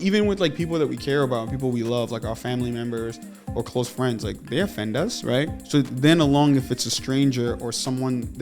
Even with like people that we care about, people we love, like our family members or close friends, like they offend us, right? So then along, if it's a stranger or someone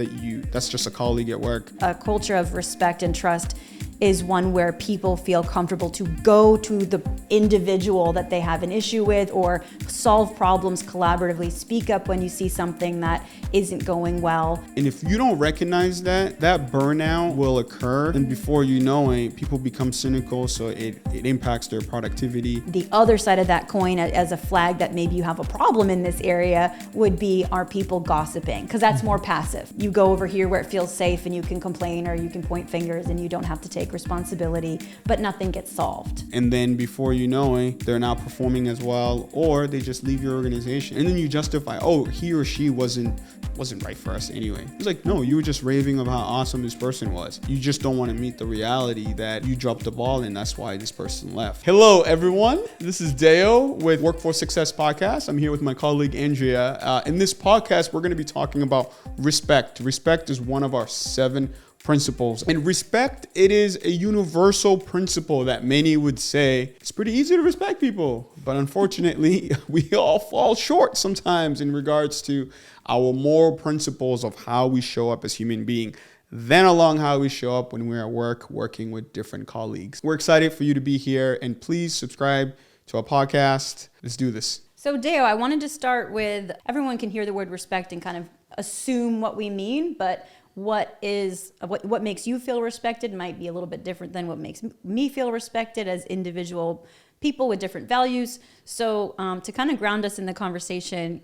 that's just a colleague at work. A culture of respect and trust is one where people feel comfortable to go to the individual that they have an issue with or solve problems collaboratively, speak up when you see something that isn't going well. And if you don't recognize that burnout will occur, and before you know it, people become cynical, so it impacts their productivity. The other side of that coin, as a flag that maybe you have a problem in this area, would be, are people gossiping? Because that's more passive. You go over here where it feels safe and you can complain or you can point fingers and you don't have to take responsibility, but nothing gets solved. And then before you know it, they're not performing as well, or they just leave your organization. And then you justify, oh, he or she wasn't right for us anyway. It's like, no, you were just raving about how awesome this person was. You just don't want to meet the reality that you dropped the ball and that's why this person left. Hello, everyone. This is Deo with Workforce Success Podcast. I'm here with my colleague, Andrea. In this podcast, we're going to be talking about respect. Respect is one of our 7 principles. And respect, it is a universal principle that many would say it's pretty easy to respect people. But unfortunately, we all fall short sometimes in regards to our moral principles of how we show up as human beings. Then along how we show up when we're at work, working with different colleagues. We're excited for you to be here, and please subscribe to our podcast. Let's do this. So Deo, I wanted to start with, everyone can hear the word respect and kind of assume what we mean, but what makes you feel respected might be a little bit different than what makes me feel respected as individual people with different values. So to kind of ground us in the conversation,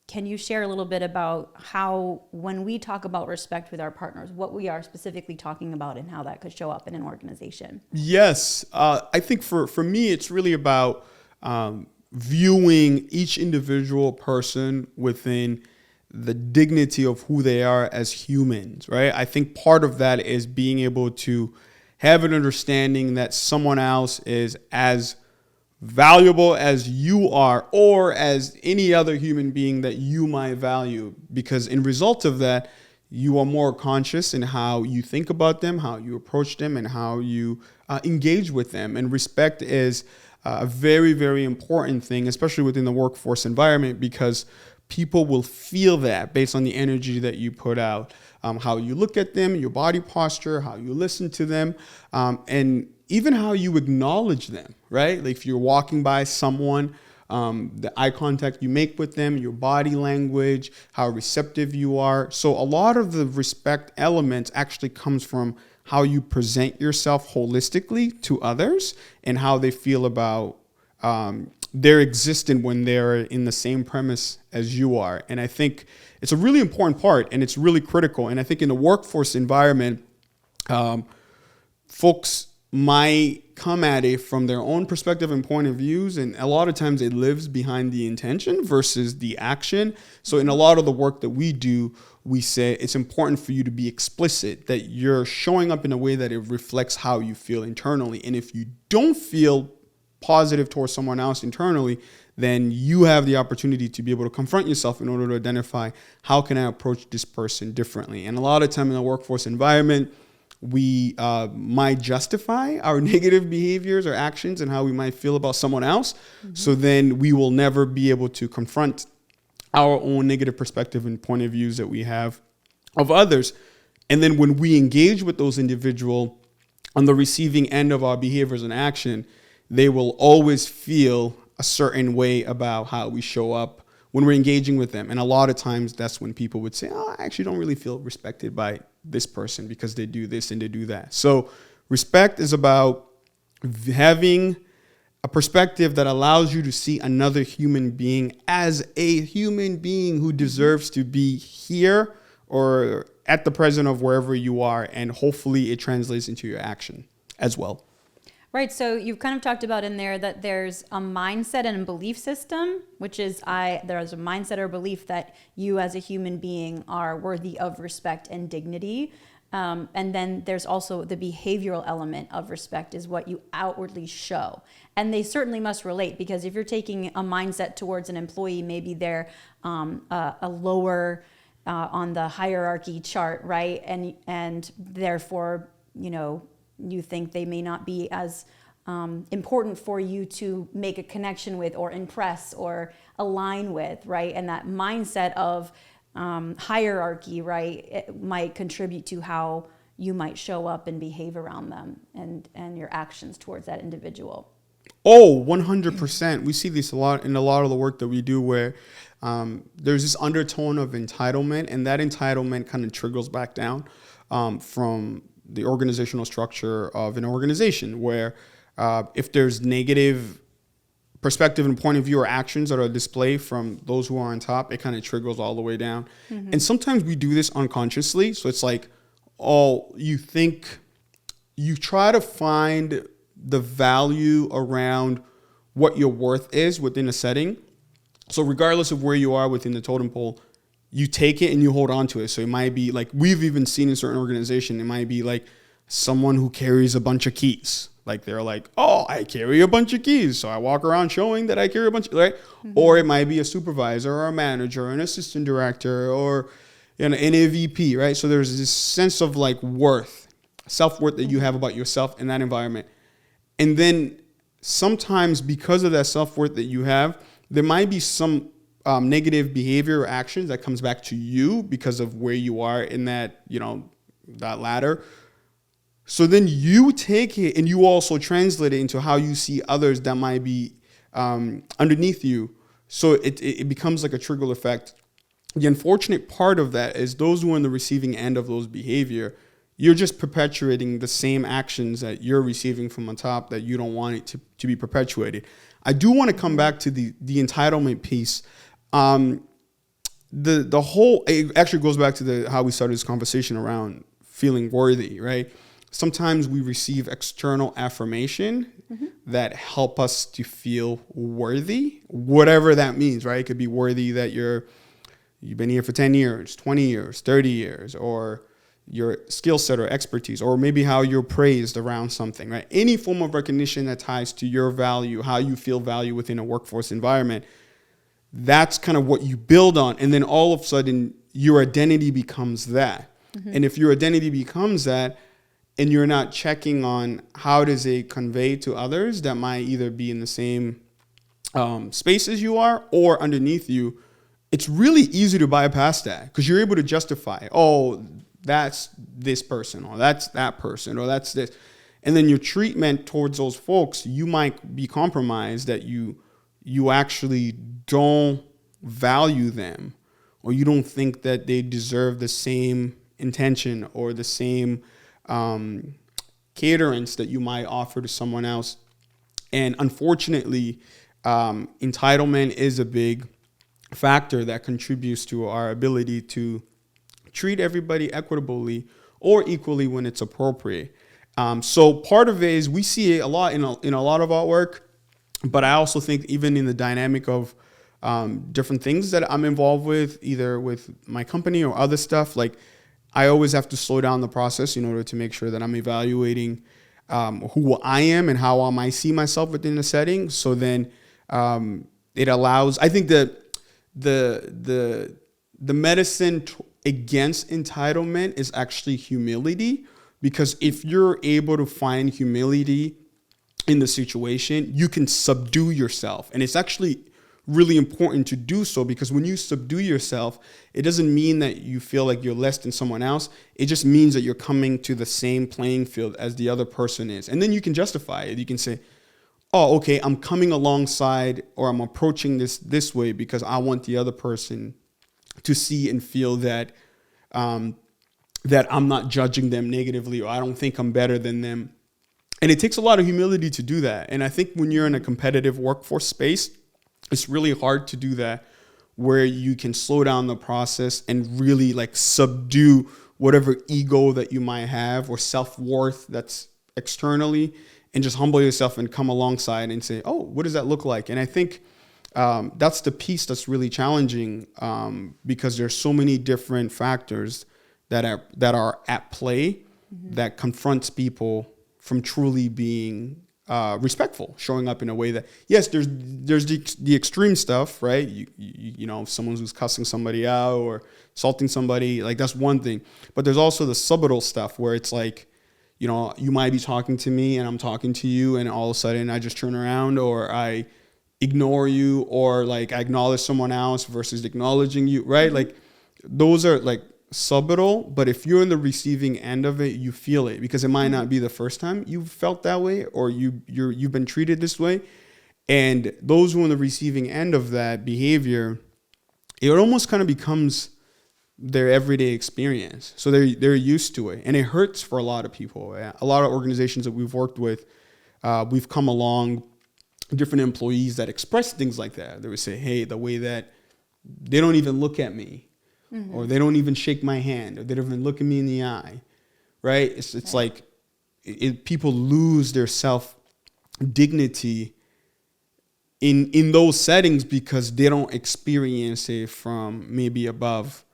can you share a little bit about how, when we talk about respect with our partners, what we are specifically talking about and how that could show up in an organization? Yes. I think for me, it's really about viewing each individual person within the dignity of who they are as humans, right? I think part of that is being able to have an understanding that someone else is as valuable as you are, or as any other human being that you might value, because in result of that, you are more conscious in how you think about them, how you approach them, and how you engage with them. And respect is a very, very important thing, especially within the workforce environment, because people will feel that based on the energy that you put out, how you look at them, your body posture, how you listen to them, and even how you acknowledge them, right? Like if you're walking by someone, the eye contact you make with them, your body language, how receptive you are. So a lot of the respect elements actually comes from how you present yourself holistically to others and how they feel about their existence when they're in the same premise as you are. And I think it's a really important part, and it's really critical. And I think in the workforce environment, folks might come at it from their own perspective and point of views, and a lot of times it lives behind the intention versus the action. So in a lot of the work that we do, we say it's important for you to be explicit, that you're showing up in a way that it reflects how you feel internally. And if you don't feel positive towards someone else internally, then you have the opportunity to be able to confront yourself in order to identify, how can I approach this person differently? And a lot of time in the workforce environment, we might justify our negative behaviors or actions and how we might feel about someone else. Mm-hmm. So then we will never be able to confront our own negative perspective and point of views that we have of others. And then when we engage with those individuals on the receiving end of our behaviors and action, they will always feel a certain way about how we show up when we're engaging with them. And a lot of times that's when people would say, oh, I actually don't really feel respected by this person because they do this and they do that. So respect is about having a perspective that allows you to see another human being as a human being who deserves to be here or at the present of wherever you are. And hopefully it translates into your action as well. Right, so you've kind of talked about in there that there's a mindset and a belief system, which is there's a mindset or belief that you as a human being are worthy of respect and dignity. And then there's also the behavioral element of respect is what you outwardly show. And they certainly must relate, because if you're taking a mindset towards an employee, maybe they're a lower on the hierarchy chart, right? And therefore, you think they may not be as important for you to make a connection with or impress or align with, right? And that mindset of hierarchy, right, it might contribute to how you might show up and behave around them and your actions towards that individual. Oh, 100%. We see this a lot in a lot of the work that we do where there's this undertone of entitlement, and that entitlement kind of trickles back down from the organizational structure of an organization where if there's negative perspective and point of view or actions that are displayed from those who are on top, it kind of trickles all the way down. Mm-hmm. And sometimes we do this unconsciously. So it's like, oh, you try to find the value around what your worth is within a setting. So regardless of where you are within the totem pole, you take it and you hold on to it. So it might be like, we've even seen in certain organizations, it might be like someone who carries a bunch of keys. Like they're like, oh, I carry a bunch of keys. So I walk around showing that I carry a bunch, right? Mm-hmm. Or it might be a supervisor or a manager or an assistant director or an AVP, right? So there's this sense of like worth, self-worth that you have about yourself in that environment. And then sometimes because of that self-worth that you have, there might be some negative behavior or actions that comes back to you because of where you are in that, that ladder. So then you take it and you also translate it into how you see others that might be underneath you. So it becomes like a trickle effect. The unfortunate part of that is those who are on the receiving end of those behavior, you're just perpetuating the same actions that you're receiving from on top that you don't want it to be perpetuated. I do want to come back to the entitlement piece. The whole, it actually goes back to how we started this conversation around feeling worthy, right? Sometimes we receive external affirmation that help us to feel worthy, whatever that means, right? It could be worthy that you've been here for 10 years, 20 years, 30 years, or your skill set or expertise, or maybe how you're praised around something, right? Any form of recognition that ties to your value, how you feel value within a workforce environment, that's kind of what you build on. And then all of a sudden, your identity becomes that. Mm-hmm. And if your identity becomes that, and you're not checking on how does it convey to others that might either be in the same space as you are or underneath you, it's really easy to bypass that because you're able to justify, oh, that's this person, or that's that person, or that's this. And then your treatment towards those folks, you might be compromised that you actually don't value them, or you don't think that they deserve the same intention or the same caterance that you might offer to someone else. And unfortunately, entitlement is a big factor that contributes to our ability to treat everybody equitably or equally when it's appropriate. So part of it is we see it a lot in a lot of our work, but I also think even in the dynamic of different things that I'm involved with, either with my company or other stuff, like I always have to slow down the process in order to make sure that I'm evaluating who I am and how I might see myself within a setting. So then it allows, I think that the medicine against entitlement is actually humility, because if you're able to find humility in the situation, you can subdue yourself. And it's actually really important to do so, because when you subdue yourself, it doesn't mean that you feel like you're less than someone else. It just means that you're coming to the same playing field as the other person is. And then you can justify it. You can say, oh, okay, I'm coming alongside, or I'm approaching this way because I want the other person to see and feel that that I'm not judging them negatively, or I don't think I'm better than them. And it takes a lot of humility to do that. And I think when you're in a competitive workforce space, it's really hard to do that, where you can slow down the process and really like subdue whatever ego that you might have or self-worth that's externally, and just humble yourself and come alongside and say, oh, what does that look like? And I think that's the piece that's really challenging, because there's so many different factors that are at play that confronts people from truly being respectful, showing up in a way that, yes, there's the extreme stuff, right? You know, someone who's cussing somebody out or insulting somebody, like that's one thing. But there's also the subtle stuff where it's like you know, you might be talking to me and I'm talking to you, and all of a sudden I just turn around, or I ignore you, or like I acknowledge someone else versus acknowledging you, right? Like those are like subtle, but if you're in the receiving end of it, you feel it, because it might not be the first time you've felt that way, or you've been treated this way. And those who are in the receiving end of that behavior, it almost kind of becomes their everyday experience. So they're used to it, and it hurts for a lot of people. A lot of organizations that we've worked with, we've come along different employees that express things like that. They would say, hey, the way that they don't even look at me, or they don't even shake my hand, or they don't even look at me in the eye, right? It's like people lose their self dignity in those settings because they don't experience it from maybe above,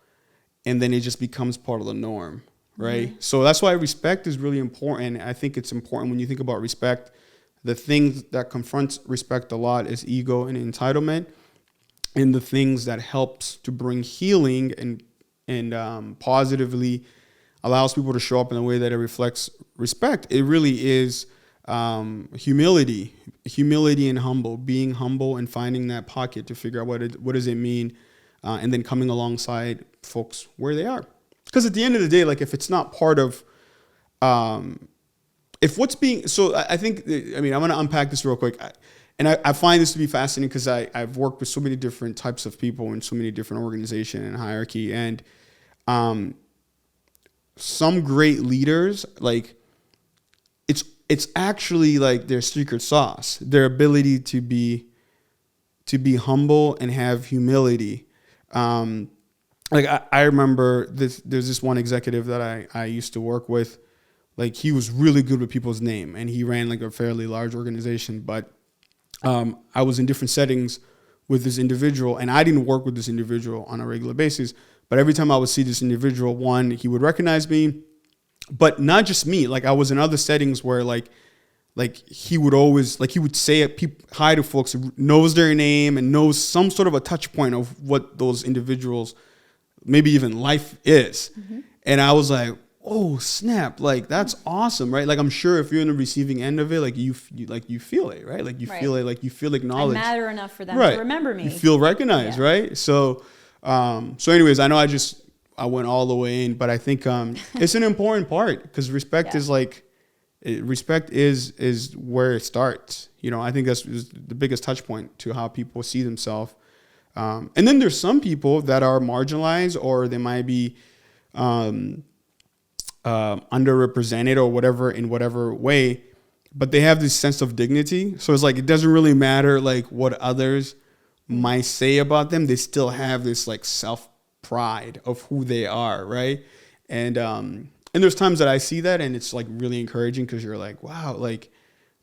and then it just becomes part of the norm, right? So that's why respect is really important. I think it's important when you think about respect. The things that confronts respect a lot is ego and entitlement, and the things that helps to bring healing and positively allows people to show up in a way that it reflects respect. It really is humility and being humble and finding that pocket to figure out what does it mean, and then coming alongside folks where they are. Because at the end of the day, like if it's not part of, if what's being, so I think, I mean, I'm going to unpack this real quick. I find this to be fascinating because I've worked with so many different types of people in so many different organizations and hierarchy. And some great leaders, like it's actually like their secret sauce, their ability to be humble and have humility. Like I remember there's this one executive that I used to work with. Like he was really good with people's name, and he ran like a fairly large organization. But I was in different settings with this individual, and I didn't work with this individual on a regular basis. But every time I would see this individual, one, he would recognize me, but not just me. Like I was in other settings where like he would always, like he would say hi to folks, knows their name and knows some sort of a touch point of what those individuals, maybe even life is. And I was like, oh snap, like that's awesome, right? Like I'm sure if you're in the receiving end of it, like you feel it, right? Like you feel it, like you feel acknowledged. I matter enough for them to remember me. You feel recognized, right? So anyways, I know I went all the way in, but I think it's an important part because respect is like, respect is where it starts. You know, I think that's the biggest touch point to how people see themselves. And then there's some people that are marginalized, or they might be underrepresented or whatever, in whatever way, but they have this sense of dignity. So it's like, it doesn't really matter like what others might say about them. They still have this like self pride of who they are. Right. And there's times that I see that, and it's like really encouraging, because you're like, wow, like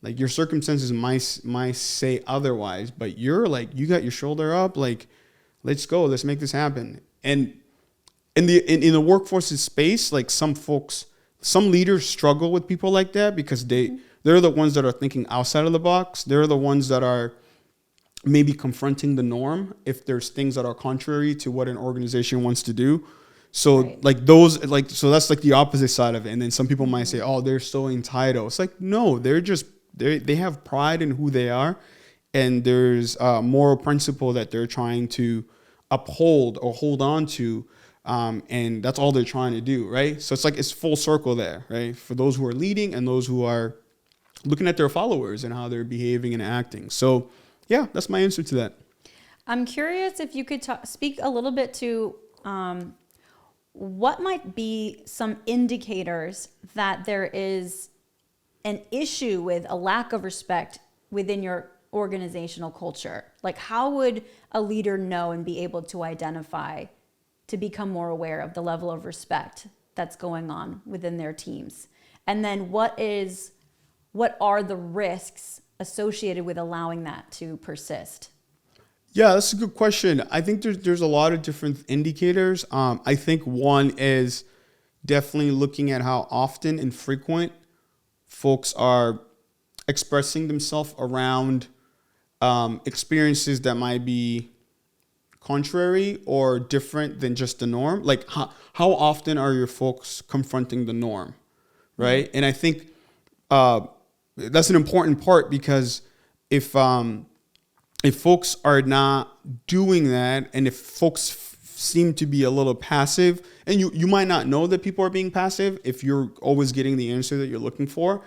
your circumstances might say otherwise, but you're like, you got your shoulder up, like, let's go, let's make this happen. And in the workforce space, like some leaders struggle with people like that, because they're the ones that are thinking outside of the box. They're the ones that are maybe confronting the norm if there's things that are contrary to what an organization wants to do. So like those, like, so that's like the opposite side of it. And then some people might say, oh, they're so entitled. It's like, no, they have pride in who they are. And there's a moral principle that they're trying to uphold or hold on to. And that's all they're trying to do, right? So it's like, it's full circle there, right? For those who are leading and those who are looking at their followers and how they're behaving and acting. So yeah, that's my answer to that. I'm curious if you could speak a little bit to what might be some indicators that there is an issue with a lack of respect within your organizational culture. Like, how would a leader know and be able to identify, to become more aware of the level of respect that's going on within their teams? And then what are the risks associated with allowing that to persist? Yeah, that's a good question. I think there's a lot of different indicators. I think one is definitely looking at how often and frequent folks are expressing themselves around experiences that might be contrary or different than just the norm. Like how often are your folks confronting the norm, right? And I think that's an important part, because if folks are not doing that, and if folks seem to be a little passive, and you might not know that people are being passive if you're always getting the answer that you're looking for.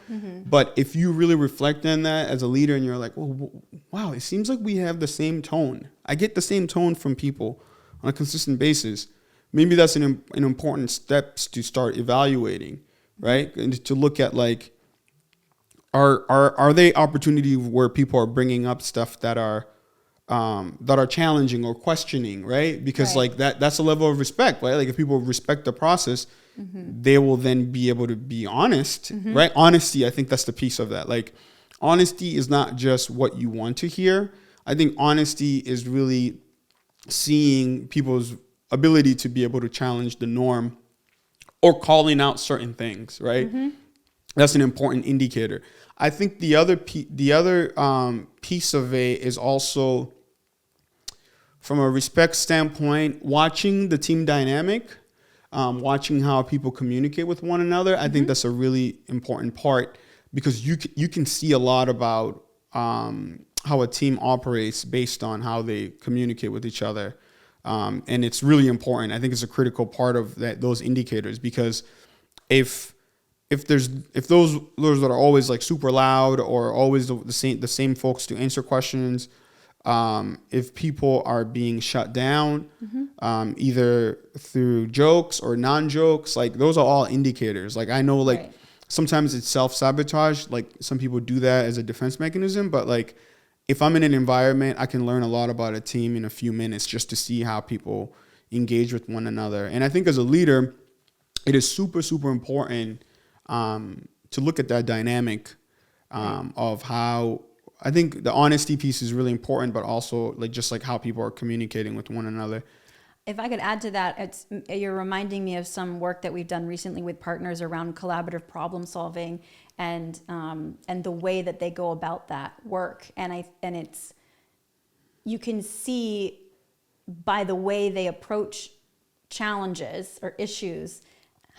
But if you really reflect on that as a leader, and you're like, well, wow, it seems like we have the same tone. I get the same tone from people on a consistent basis. Maybe that's an important steps to start evaluating, right? And to look at, like, are they opportunities where people are bringing up stuff that are challenging or questioning, right? Because like that's a level of respect, right? Like if people respect the process, they will then be able to be honest, right? Honesty, I think that's the piece of that. Like, honesty is not just what you want to hear. I think honesty is really seeing people's ability to be able to challenge the norm or calling out certain things, right? That's an important indicator. I think the other piece of it is also, from a respect standpoint, watching the team dynamic, watching how people communicate with one another. I think that's a really important part, because you can see a lot about how a team operates based on how they communicate with each other. And it's really important. I think it's a critical part of those indicators, because if those that are always like super loud, or always the same folks to answer questions, if people are being shut down, either through jokes or non-jokes, like those are all indicators. Like, I know, like, sometimes it's self-sabotage. Like, some people do that as a defense mechanism, but like, if I'm in an environment, I can learn a lot about a team in a few minutes just to see how people engage with one another. And I think as a leader, it is super, super important to look at that dynamic of how, I think the honesty piece is really important, but also like just like how people are communicating with one another. If I could add to that, you're reminding me of some work that we've done recently with partners around collaborative problem solving, and the way that they go about that work. And it's, you can see by the way they approach challenges or issues,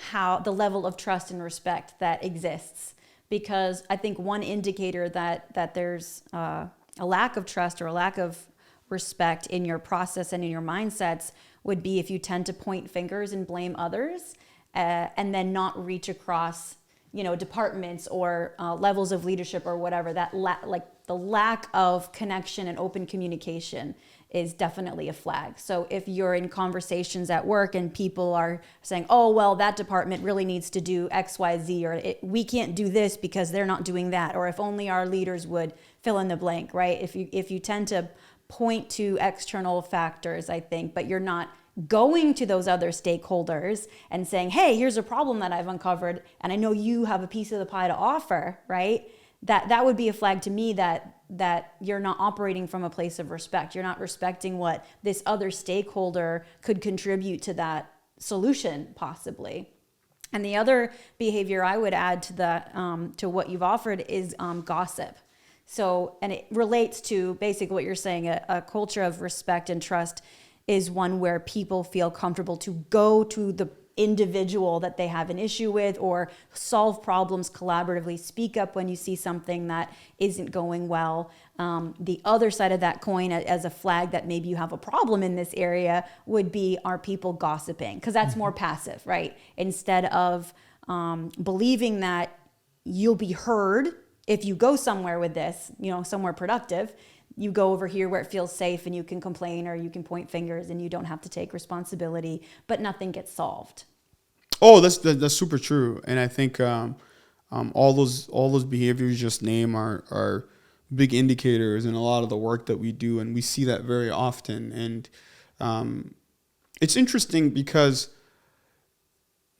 how the level of trust and respect that exists. Because I think one indicator that there's a lack of trust or a lack of respect in your process and in your mindsets would be if you tend to point fingers and blame others, and then not reach across, departments or levels of leadership or whatever. That like the lack of connection and open communication is definitely a flag. So if you're in conversations at work and people are saying, oh, well, that department really needs to do X, Y, Z, or we can't do this because they're not doing that, or if only our leaders would fill in the blank, right? If you tend to point to external factors, I think, but you're not going to those other stakeholders and saying, hey, here's a problem that I've uncovered, and I know you have a piece of the pie to offer, right? That would be a flag to me that you're not operating from a place of respect. You're not respecting what this other stakeholder could contribute to that solution, possibly. And the other behavior I would add to that, to what you've offered, is gossip. So, and it relates to basically what you're saying, a culture of respect and trust is one where people feel comfortable to go to the individual that they have an issue with, or solve problems collaboratively, speak up when you see something that isn't going well. The other side of that coin, as a flag that maybe you have a problem in this area, would be, are people gossiping? Because that's more passive, right? Instead of believing that you'll be heard if you go somewhere with this, somewhere productive, you go over here where it feels safe and you can complain or you can point fingers and you don't have to take responsibility, but nothing gets solved. Oh, that's super true. And I think all those behaviors you just name are big indicators in a lot of the work that we do, and we see that very often. And it's interesting because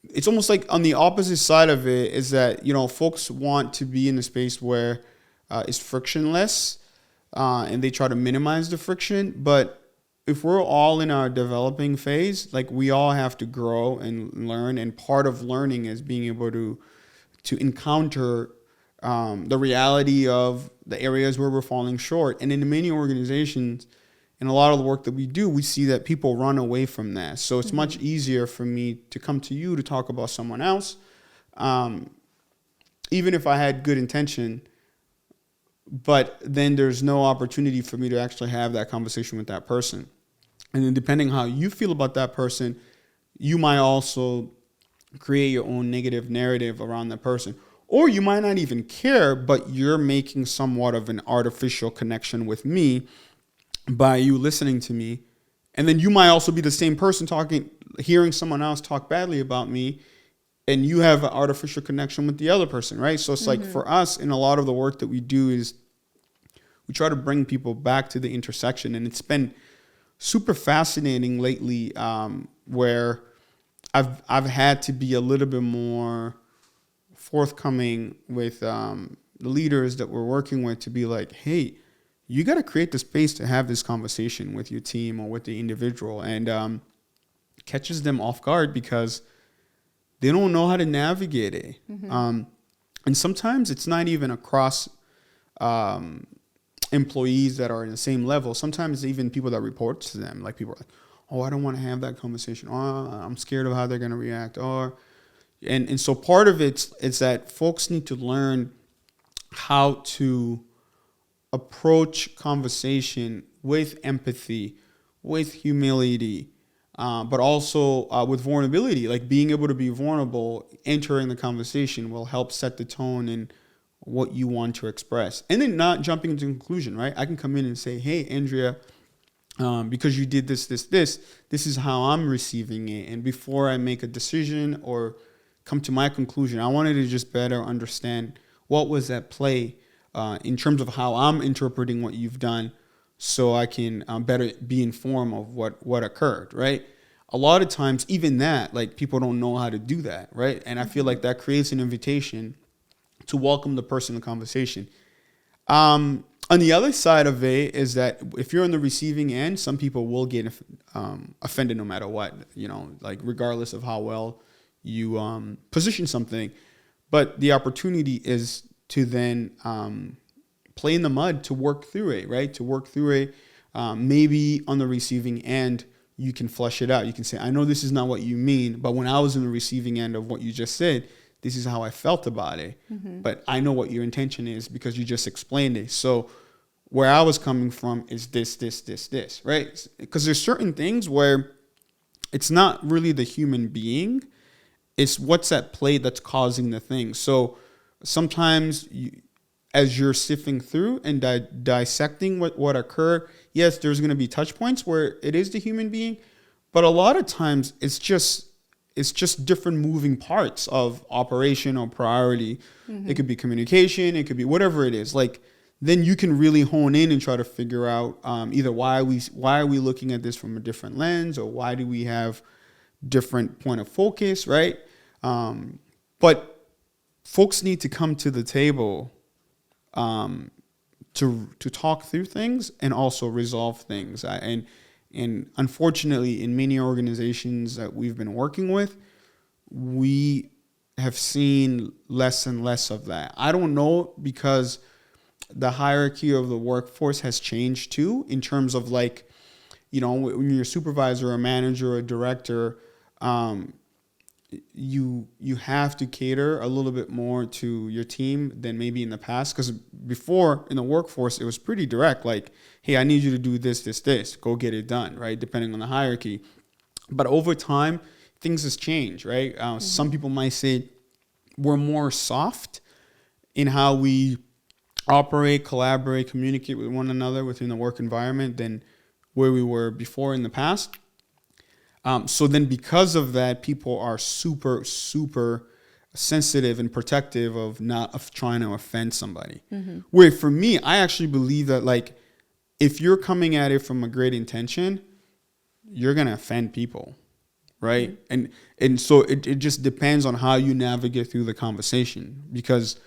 it's almost like on the opposite side of it is that, folks want to be in a space where it's frictionless, and they try to minimize the friction. But if we're all in our developing phase, like, we all have to grow and learn. And part of learning is being able to encounter the reality of the areas where we're falling short. And in many organizations, in a lot of the work that we do, we see that people run away from that. So it's much easier for me to come to you to talk about someone else, even if I had good intention, but then there's no opportunity for me to actually have that conversation with that person. And then depending how you feel about that person, you might also create your own negative narrative around that person. Or you might not even care, but you're making somewhat of an artificial connection with me by you listening to me. And then you might also be the same person hearing someone else talk badly about me, and you have an artificial connection with the other person, right? So it's like for us, in a lot of the work that we do is we try to bring people back to the intersection. And it's been super fascinating lately, where I've had to be a little bit more forthcoming with the leaders that we're working with to be like, hey, you got to create the space to have this conversation with your team or with the individual, and catches them off guard because they don't know how to navigate it. And sometimes it's not even across employees that are in the same level. Sometimes even people that report to them, like people are like, oh, I don't want to have that conversation. Oh, I'm scared of how they're going to react. And so part of it is that folks need to learn how to approach conversation with empathy, with humility, but also with vulnerability. Like being able to be vulnerable, entering the conversation will help set the tone and what you want to express. And then not jumping into conclusion, right? I can come in and say, hey, Andrea, because you did this is how I'm receiving it. And before I make a decision or come to my conclusion, I wanted to just better understand what was at play in terms of how I'm interpreting what you've done, so I can better be informed of what occurred, right? A lot of times, even that, like people don't know how to do that, right? And I feel like that creates an invitation to welcome the person in the conversation. On the other side of it is that if you're on the receiving end, some people will get offended no matter what, like regardless of how well you position something. But the opportunity is to then play in the mud, to work through it, right? To work through it. Maybe on the receiving end, you can flush it out. You can say, I know this is not what you mean, but when I was in the receiving end of what you just said, this is how I felt about it. But I know what your intention is because you just explained it. So where I was coming from is this, right? Because there's certain things where it's not really the human being. It's what's at play that's causing the thing. So sometimes as you're sifting through and dissecting what occurred, yes, there's going to be touch points where it is the human being. But a lot of times it's just different moving parts of operation or priority. It could be communication. It could be whatever it is. Like, then you can really hone in and try to figure out either why are we looking at this from a different lens, or why do we have different point of focus, right? But folks need to come to the table to talk through things and also resolve things. And unfortunately, in many organizations that we've been working with, we have seen less and less of that. I don't know, because the hierarchy of the workforce has changed too, in terms of like, when you're a supervisor, a manager, a director, you have to cater a little bit more to your team than maybe in the past. Because before, in the workforce, it was pretty direct. Like, hey, I need you to do this. Go get it done, right? Depending on the hierarchy. But over time, things has changed, right? Some people might say we're more soft in how we operate, collaborate, communicate with one another within the work environment than where we were before in the past. So then because of that, people are super, super sensitive and protective of trying to offend somebody. Where for me, I actually believe that, like, if you're coming at it from a great intention, you're going to offend people, right? And so it just depends on how you navigate through the conversation. Because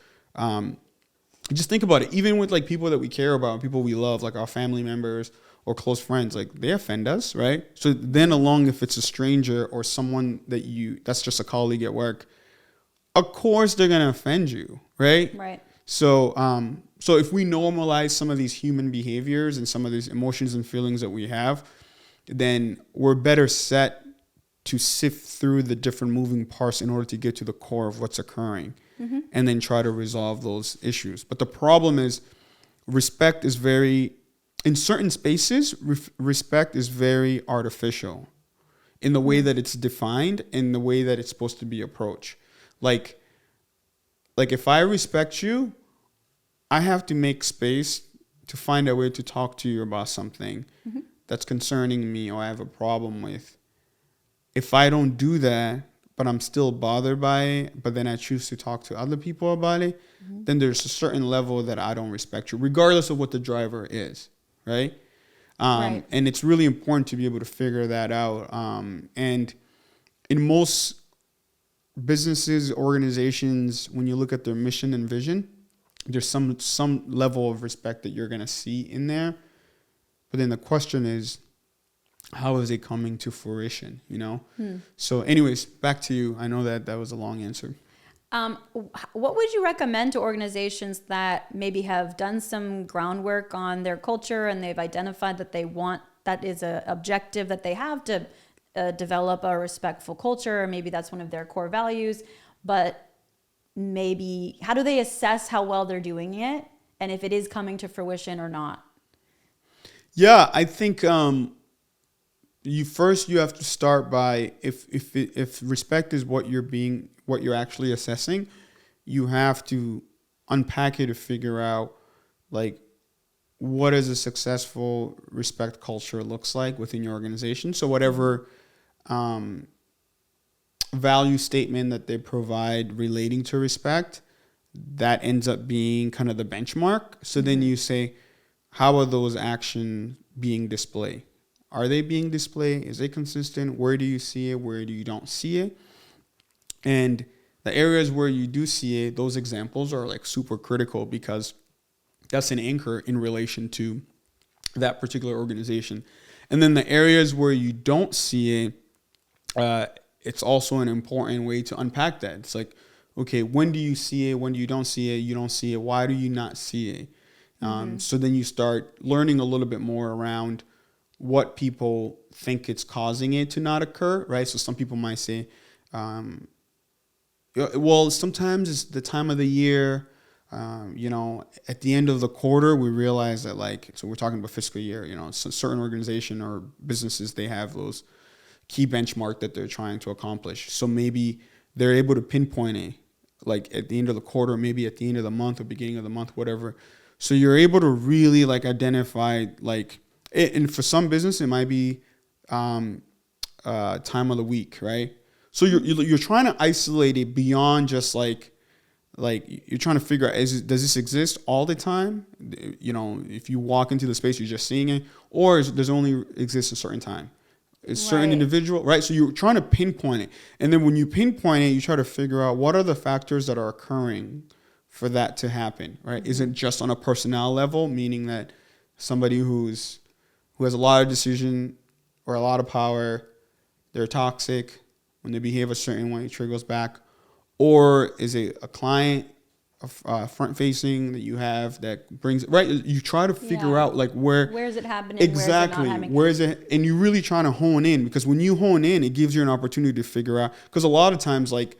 just think about it. Even with like people that we care about, people we love, like our family members or close friends, like they offend us, right? So then along, if it's a stranger or someone that's just a colleague at work, of course they're going to offend you, right? Right. So so if we normalize some of these human behaviors and some of these emotions and feelings that we have, then we're better set to sift through the different moving parts in order to get to the core of what's occurring, and then try to resolve those issues. But the problem is, respect is in certain spaces, respect is very artificial in the way that it's defined, in the way that it's supposed to be approached. Like if I respect you, I have to make space to find a way to talk to you about something that's concerning me or I have a problem with. If I don't do that, but I'm still bothered by it, but then I choose to talk to other people about it, then there's a certain level that I don't respect you, regardless of what the driver is, right? Right. And it's really important to be able to figure that out. And in most businesses, organizations, when you look at their mission and vision, there's some level of respect that you're going to see in there. But then the question is, how is it coming to fruition, you know? So anyways, back to you. I know that was a long answer. What would you recommend to organizations that maybe have done some groundwork on their culture and they've identified that that is an objective that they have to develop a respectful culture, or maybe that's one of their core values, but maybe how do they assess how well they're doing it and if it is coming to fruition or not? Yeah, I think you have to start by if respect is what you're actually assessing, you have to unpack it to figure out like what is a successful respect culture looks like within your organization. So whatever value statement that they provide relating to respect, that ends up being kind of the benchmark. So then you say, how are those actions being displayed? Are they being displayed? Is it consistent? Where do you see it? Where do you don't see it? And the areas where you do see it, those examples are like super critical because that's an anchor in relation to that particular organization. And then the areas where you don't see it, it's also an important way to unpack that. It's like, okay, when do you see it? When do you don't see it? You don't see it. Why do you not see it? So then you start learning a little bit more around what people think it's causing it to not occur, right? So some people might say, well, sometimes it's the time of the year, at the end of the quarter, we realize that so we're talking about fiscal year, so certain organization or businesses, they have those key benchmark that they're trying to accomplish. So maybe they're able to pinpoint it, like at the end of the quarter, maybe at the end of the month or beginning of the month, whatever. So you're able to really identify and for some business, it might be time of the week, right? So you're trying to isolate it beyond just like you're trying to figure out, does this exist all the time? If you walk into the space, you're just seeing it, or does it only exist a certain time? A certain individual, right? So you're trying to pinpoint it. And then when you pinpoint it, you try to figure out what are the factors that are occurring for that to happen, right? Mm-hmm. Is it just on a personnel level, meaning that somebody who has a lot of decision or a lot of power, they're toxic, when they behave a certain way, it triggers back? Or is it a client front facing that you have that brings it, right? You try to figure out where is it happening? Exactly. Where is it? And you're really trying to hone in, because when you hone in, it gives you an opportunity to figure out, because a lot of times like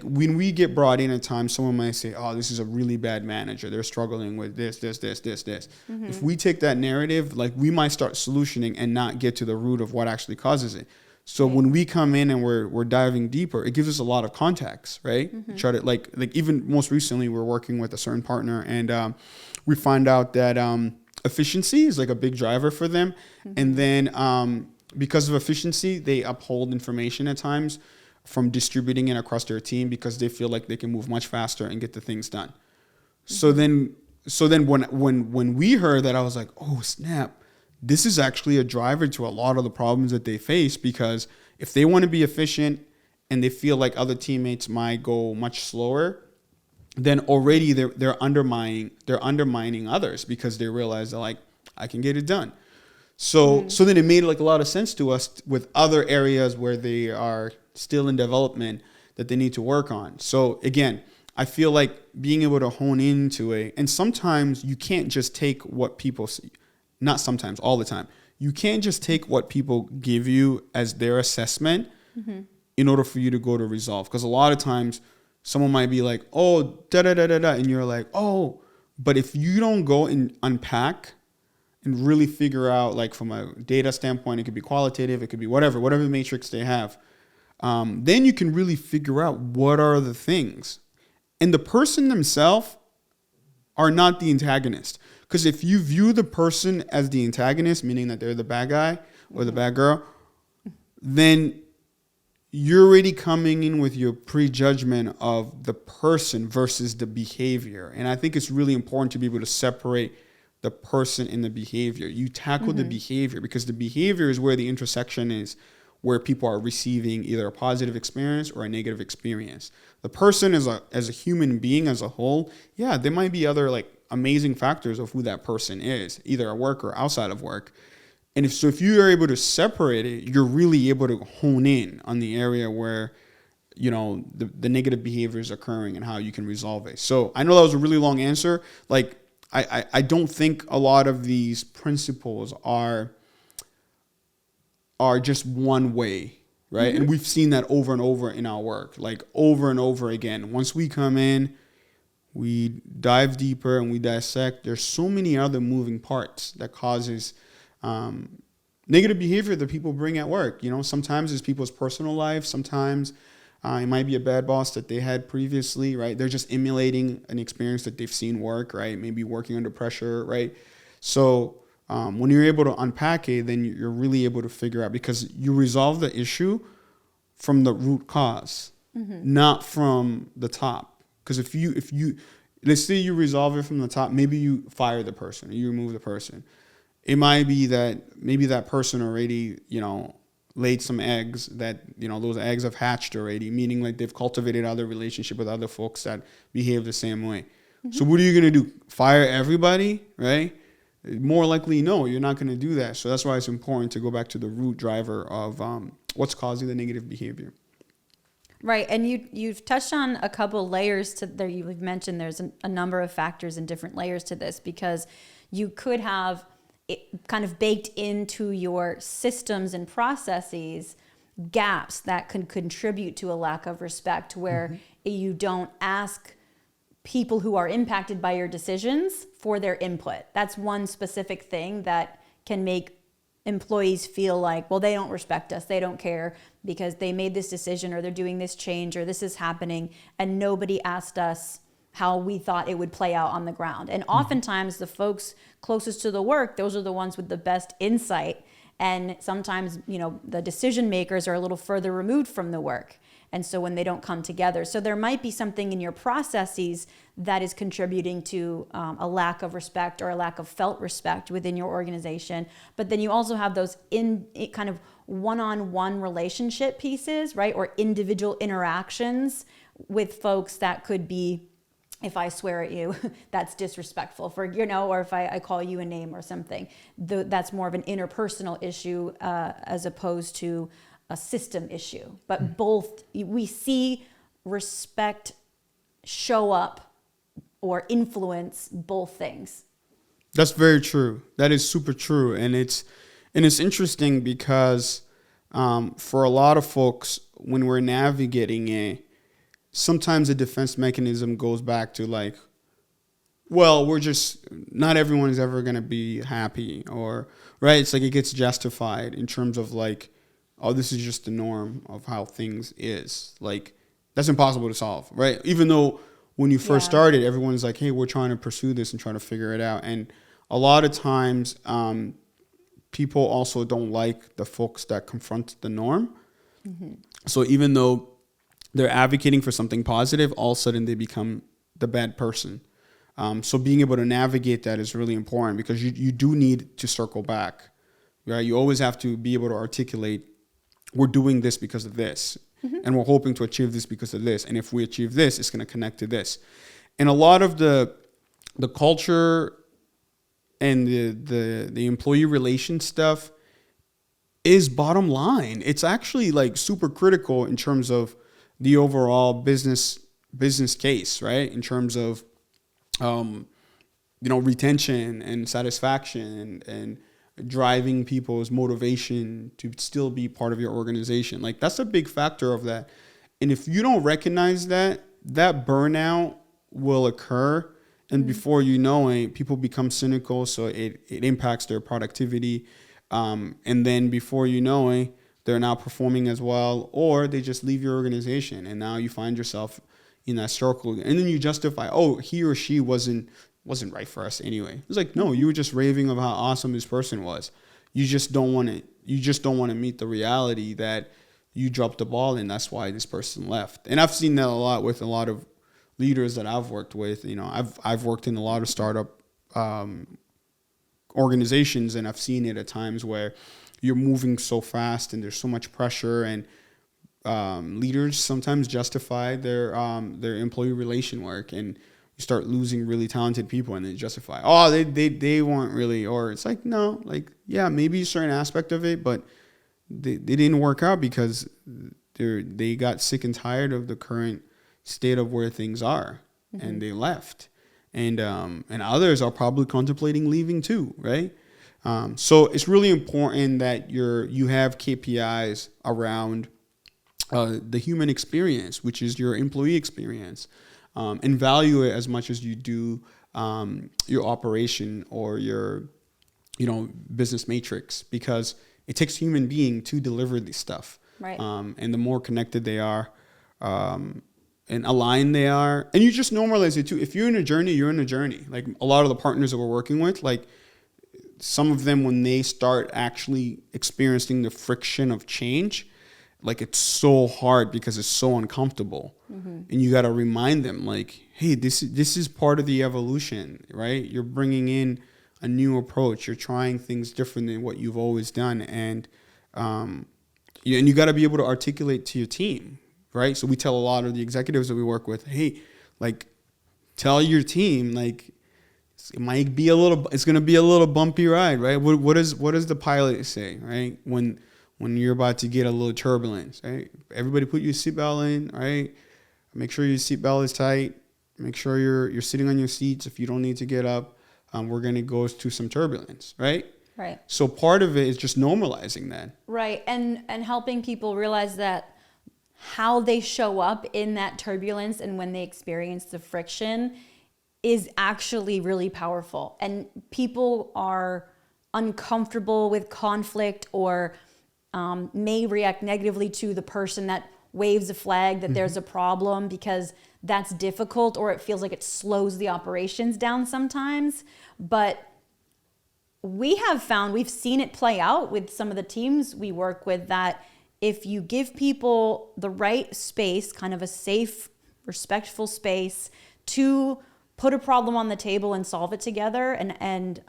when we get brought in at times, someone might say, oh, this is a really bad manager. They're struggling with this. Mm-hmm. If we take that narrative, we might start solutioning and not get to the root of what actually causes it. So when we come in and we're diving deeper, it gives us a lot of context, right? Mm-hmm. Try to even most recently, we're working with a certain partner, and we find out that efficiency is a big driver for them. Mm-hmm. And then because of efficiency, they uphold information at times from distributing it across their team because they feel like they can move much faster and get the things done. Mm-hmm. So then when we heard that, I was like, oh snap. This is actually a driver to a lot of the problems that they face, because if they want to be efficient and they feel like other teammates might go much slower, then already they're undermining others because they realize that I can get it done. So then it made a lot of sense to us with other areas where they are still in development that they need to work on. So again, I feel like being able to hone into it, and sometimes you can't just take what people see. Not sometimes, all the time. You can't just take what people give you as their assessment in order for you to go to resolve. Because a lot of times someone might be like, oh, da da da da da, and you're like, oh, but if you don't go and unpack and really figure out, like from a data standpoint, it could be qualitative, it could be whatever matrix they have, then you can really figure out what are the things. And the person themselves are not the antagonist. Because if you view the person as the antagonist, meaning that they're the bad guy or the bad girl, then you're already coming in with your prejudgment of the person versus the behavior. And I think it's really important to be able to separate the person and the behavior. You tackle the behavior, because the behavior is where the intersection is, where people are receiving either a positive experience or a negative experience. The person as a human being as a whole, yeah, there might be other like amazing factors of who that person is, either at work or outside of work. And if you are able to separate it, you're really able to hone in on the area where, you know, the negative behavior is occurring and how you can resolve it. So I know that was a really long answer. Like, I don't think a lot of these principles are just one way, right? And we've seen that over and over in our work, like over and over again. Once we come in, we dive deeper and we dissect. There's so many other moving parts that causes negative behavior that people bring at work. You know, sometimes it's people's personal life. Sometimes it might be a bad boss that they had previously, right? They're just emulating an experience that they've seen work, right? Maybe working under pressure, right? So when you're able to unpack it, then you're really able to figure out, because you resolve the issue from the root cause, not from the top. Because if you let's say you resolve it from the top, maybe you fire the person or you remove the person. It might be that maybe that person already, you know, laid some eggs that, you know, those eggs have hatched already, meaning like they've cultivated other relationship with other folks that behave the same way. So what are you going to do? Fire everybody, right? More likely, no, you're not going to do that. So that's why it's important to go back to the root driver of what's causing the negative behavior. Right, and you've touched on a couple layers to there. You've mentioned there's a number of factors and different layers to this, because you could have it kind of baked into your systems and processes gaps that can contribute to a lack of respect, where you don't ask people who are impacted by your decisions for their input. That's one specific thing that can make employees feel like, well, they don't respect us, they don't care because they made this decision or they're doing this change or this is happening and nobody asked us how we thought it would play out on the ground. And oftentimes the folks closest to the work, those are the ones with the best insight. And sometimes, you know, the decision makers are a little further removed from the work. And so when they don't come together, so there might be something in your processes that is contributing to a lack of respect or a lack of felt respect within your organization. But then you also have those kind of one-on-one relationship pieces, right? Or individual interactions with folks that could be, if I swear at you, that's disrespectful, for, you know, or if I call you a name or something, that's more of an interpersonal issue as opposed to a system issue. But both, we see respect show up or influence both things. That's very true. That is super true. And it's interesting because for a lot of folks, when we're navigating it, sometimes the defense mechanism goes back to like, well, not everyone is ever going to be happy, or, right? It's like it gets justified in terms of like, oh, this is just the norm of how things is. Like, that's impossible to solve, right? Even though when you first started, everyone's like, hey, we're trying to pursue this and trying to figure it out. And a lot of times, people also don't like the folks that confront the norm. So even though they're advocating for something positive, all of a sudden they become the bad person. So being able to navigate that is really important, because you do need to circle back, right? You always have to be able to articulate, we're doing this because of this, and we're hoping to achieve this because of this. And if we achieve this, it's going to connect to this. And a lot of the culture and the employee relations stuff is bottom line. It's actually like super critical in terms of the overall business case, right? In terms of, retention and satisfaction and driving people's motivation to still be part of your organization. Like that's a big factor of that. And if you don't recognize that, that burnout will occur. And before you know it, people become cynical. So it impacts their productivity. And then before you know it, they're not performing as well, or they just leave your organization. And now you find yourself in that circle. And then you justify, oh, he or she wasn't right for us anyway. It's like, no, you were just raving of how awesome this person was. You just don't want to meet the reality that you dropped the ball and that's why this person left. And I've seen that a lot with a lot of leaders that I've worked with. You know, I've worked in a lot of startup organizations, and I've seen it at times where you're moving so fast and there's so much pressure, and leaders sometimes justify their employee relation work, and you start losing really talented people and they justify, oh, they weren't really, or it's like, no, like, yeah, maybe a certain aspect of it, but they didn't work out because they got sick and tired of the current state of where things are, and they left. And others are probably contemplating leaving too, right? So it's really important that you have KPIs around the human experience, which is your employee experience, and value it as much as you do your operation or your business matrix, because it takes a human being to deliver this stuff. Right. And the more connected they are, and aligned they are, and you just normalize it too. If you're in a journey, you're in a journey. Like a lot of the partners that we're working with, like some of them, when they start actually experiencing the friction of change, like it's so hard because it's so uncomfortable. And you got to remind them, like, hey, this is part of the evolution, right? You're bringing in a new approach. You're trying things different than what you've always done. And you got to be able to articulate to your team, right? So we tell a lot of the executives that we work with, hey, like, tell your team, like, it's going to be a little bumpy ride, right? What does the pilot say, right? When you're about to get a little turbulence, right? Everybody put your seatbelt in, right? Make sure your seatbelt is tight. Make sure you're sitting on your seats. If you don't need to get up, we're going to go to some turbulence, right? Right. So part of it is just normalizing that. Right. And helping people realize that how they show up in that turbulence and when they experience the friction is actually really powerful. And people are uncomfortable with conflict, or may react negatively to the person that waves a flag that there's a problem, because that's difficult, or it feels like it slows the operations down sometimes. But we have found, we've seen it play out with some of the teams we work with, that if you give people the right space, kind of a safe, respectful space to put a problem on the table and solve it together, and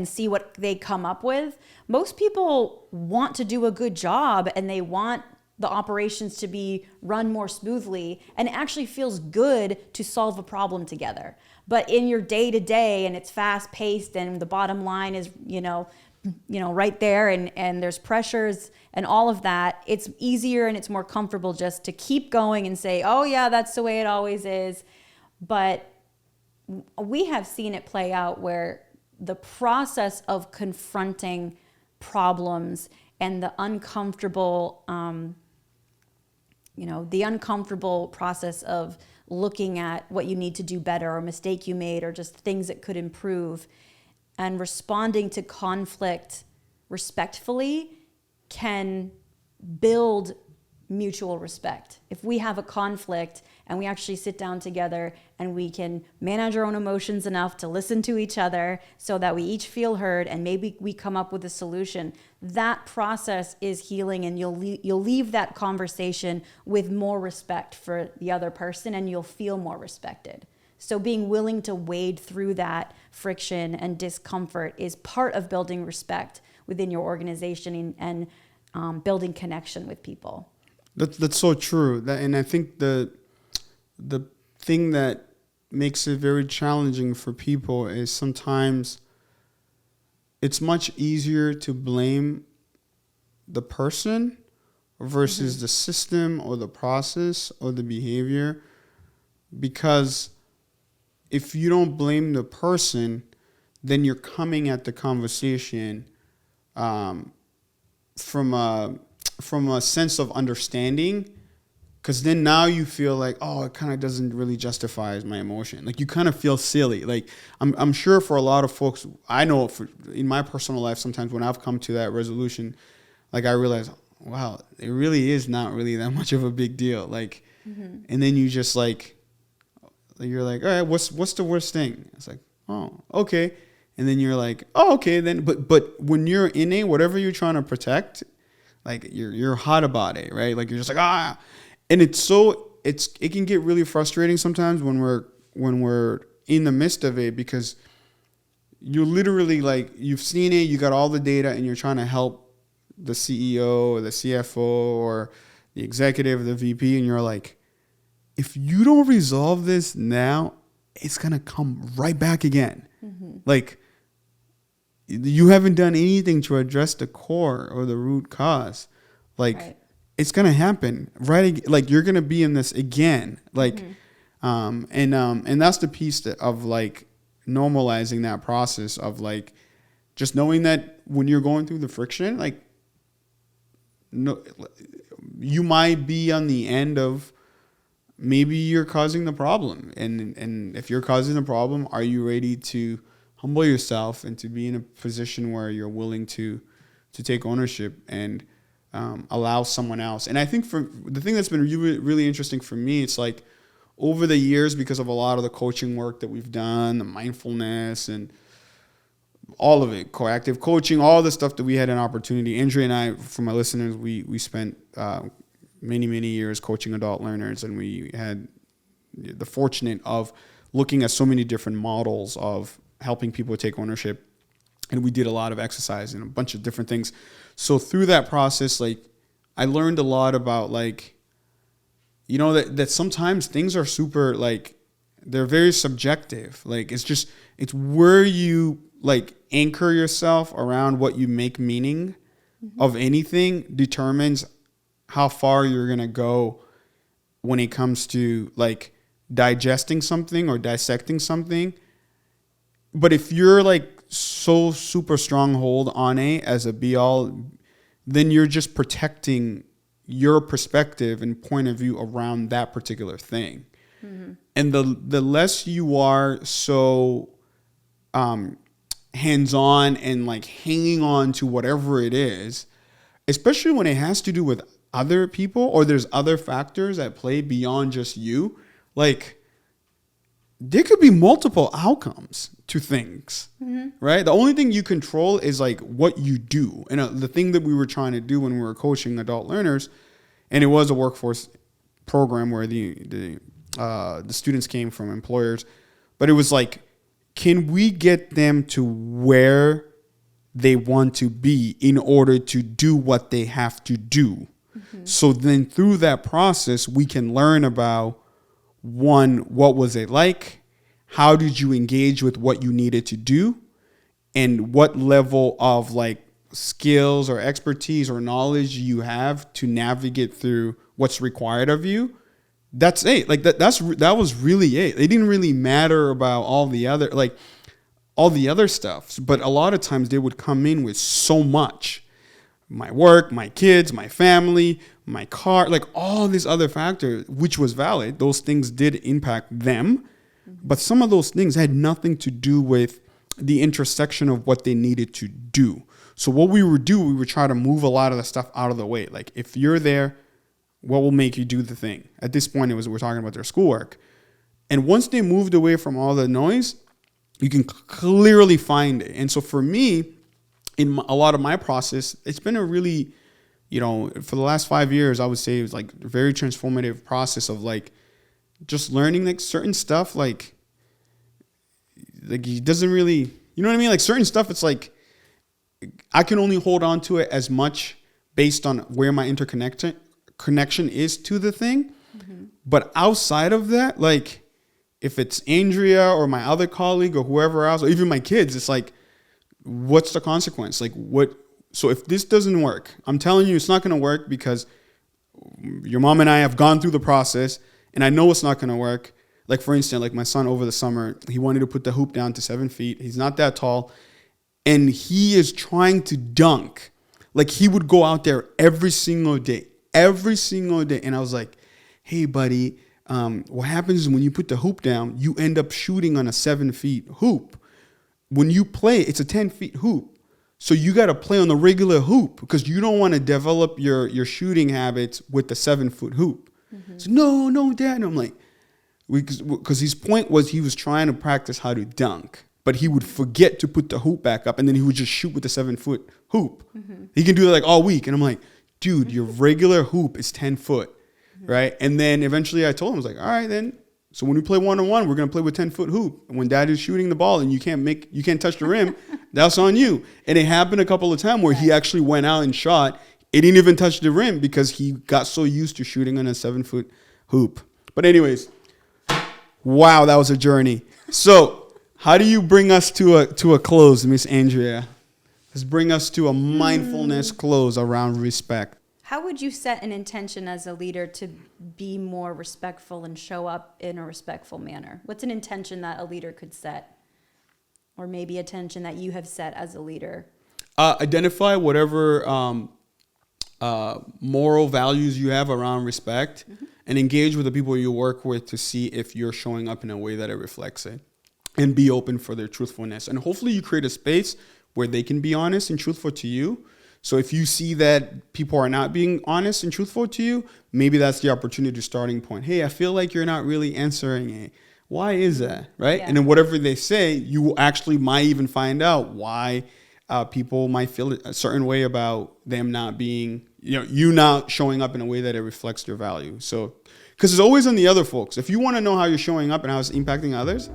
see what they come up with, most people want to do a good job and they want the operations to be run more smoothly, and it actually feels good to solve a problem together. But in your day-to-day, and it's fast-paced, and the bottom line is, right there, and there's pressures and all of that, it's easier and it's more comfortable just to keep going and say, oh yeah, that's the way it always is. But we have seen it play out where the process of confronting problems and the uncomfortable, the uncomfortable process of looking at what you need to do better, or a mistake you made, or just things that could improve, and responding to conflict respectfully can build mutual respect. If we have a conflict and we actually sit down together and we can manage our own emotions enough to listen to each other so that we each feel heard, and maybe we come up with a solution, that process is healing, and you'll leave that conversation with more respect for the other person, and you'll feel more respected. So being willing to wade through that friction and discomfort is part of building respect within your organization and building connection with people. That's so true. And I think the thing that makes it very challenging for people is sometimes it's much easier to blame the person versus the system or the process or the behavior, because if you don't blame the person, then you're coming at the conversation from a sense of understanding, because then now you feel like, oh, it kind of doesn't really justify my emotion. Like you kind of feel silly. Like I'm sure for a lot of folks, I know in my personal life, sometimes when I've come to that resolution, like I realize, wow, it really is not really that much of a big deal. Like, and then you just like, you're like, all right, what's the worst thing? It's like, oh, okay. And then you're like, oh, okay, then, but when you're in it, whatever you're trying to protect, like you're hot about it, right? Like you're just like, and it can get really frustrating sometimes when we're in the midst of it, because you're literally like, you've seen it, you got all the data, and you're trying to help the CEO or the CFO or the executive, the VP, and you're like, if you don't resolve this now, it's gonna come right back again. Like, you haven't done anything to address the core or the root cause. Like, it's gonna happen, right? Like, you're gonna be in this again. Like, and that's the piece of like normalizing that process of like just knowing that when you're going through the friction, like, no, you might be on the end of, maybe you're causing the problem, and if you're causing the problem, are you ready to humble yourself and to be in a position where you're willing to take ownership and allow someone else? And I think for the thing that's been really, really interesting for me, it's like over the years, because of a lot of the coaching work that we've done, the mindfulness and all of it, coactive coaching, all the stuff that we had an opportunity. Andrea and I, for my listeners, we spent many, many years coaching adult learners, and we had the fortunate of looking at so many different models of helping people take ownership. And we did a lot of exercise and a bunch of different things. So through that process, like, I learned a lot about, like, you know, that sometimes things are super, like, they're very subjective. Like, it's where you, like, anchor yourself around what you make meaning of anything determines how far you're going to go when it comes to, like, digesting something or dissecting something. But if you're, like, so super stronghold on it as a be all, then you're just protecting your perspective and point of view around that particular thing. And the less you are so hands-on and, like, hanging on to whatever it is, especially when it has to do with other people or there's other factors at play beyond just you, like, there could be multiple outcomes to things, right? The only thing you control is, like, what you do. And the thing that we were trying to do when we were coaching adult learners, and it was a workforce program where the students came from employers, but it was like, can we get them to where they want to be in order to do what they have to do? So then through that process, we can learn about, one, what was it like? How did you engage with what you needed to do? And what level of, like, skills or expertise or knowledge you have to navigate through what's required of you. That's it. Like, that was really it. It didn't really matter about all the other stuff. But a lot of times they would come in with so much. My work, my kids, my family, my car, like all these other factors, which was valid. Those things did impact them. But some of those things had nothing to do with the intersection of what they needed to do. So what we would do, we would try to move a lot of the stuff out of the way. Like, if you're there, what will make you do the thing? At this point, we're talking about their schoolwork. And once they moved away from all the noise, you can clearly find it. And so for me, in a lot of my process, it's been a really, you know, for the last 5 years, I would say it was like a very transformative process of, like, just learning, like, certain stuff, like he doesn't really, you know what I mean? Like, certain stuff, it's like, I can only hold on to it as much based on where my connection is to the thing. But outside of that, like, if it's Andrea or my other colleague or whoever else, or even my kids, it's like, what's the consequence? Like, what? So if this doesn't work, I'm telling you, it's not going to work because your mom and I have gone through the process, and I know it's not going to work. Like for instance, like my son over the summer, he wanted to put the hoop down to 7 feet. He's not that tall. And he is trying to dunk. Like he would go out there every single day. And I was like, hey, buddy, what happens is when you put the hoop down, you end up shooting on a 7 feet hoop. When you play, it's a 10 feet hoop. So you got to play on the regular hoop because you don't want to develop your shooting habits with the 7 foot hoop. So no, Dad. And I'm like, because his point was he was trying to practice how to dunk, but he would forget to put the hoop back up and then he would just shoot with the 7 foot hoop. He can do that like all week. And I'm like, dude, your regular hoop is 10 foot, right? And then eventually I told him, I was like, all right, then. So when we play one-on-one, we're going to play with 10 foot hoop. And when Dad is shooting the ball and you can't touch the rim, that's on you. And it happened a couple of times where he actually went out and shot. It didn't even touch the rim because he got so used to shooting on a 7 foot hoop. But anyways, wow, that was a journey. So how do you bring us to a close, Miss Andrea? Let's bring us to a mindfulness close around respect. How would you set an intention as a leader to be more respectful and show up in a respectful manner? What's an intention that a leader could set? Or maybe a intention that you have set as a leader? Identify whatever moral values you have around respect and engage with the people you work with to see if you're showing up in a way that it reflects it. And be open for their truthfulness. And hopefully you create a space where they can be honest and truthful to you. So if you see that people are not being honest and truthful to you, maybe that's the opportunity starting point. Hey, I feel like you're not really answering it. Why is that? Right? Yeah. And then whatever they say, you actually might even find out why people might feel a certain way about them not being, you not showing up in a way that it reflects their value. So, because it's always on the other folks. If you want to know how you're showing up and how it's impacting others,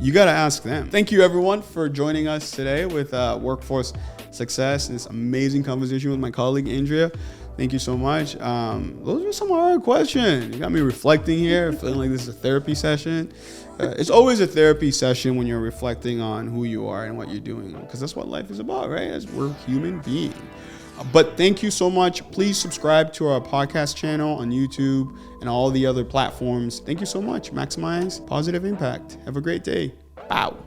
you got to ask them. Thank you, everyone, for joining us today with Workforce Success. This amazing conversation with my colleague, Andrea. Thank you so much. Those are some hard questions. You got me reflecting here, feeling like this is a therapy session. It's always a therapy session when you're reflecting on who you are and what you're doing, because that's what life is about, right? As we're human beings. But thank you so much. Please subscribe to our podcast channel on YouTube and all the other platforms. Thank you so much. Maximize positive impact. Have a great day. Bow.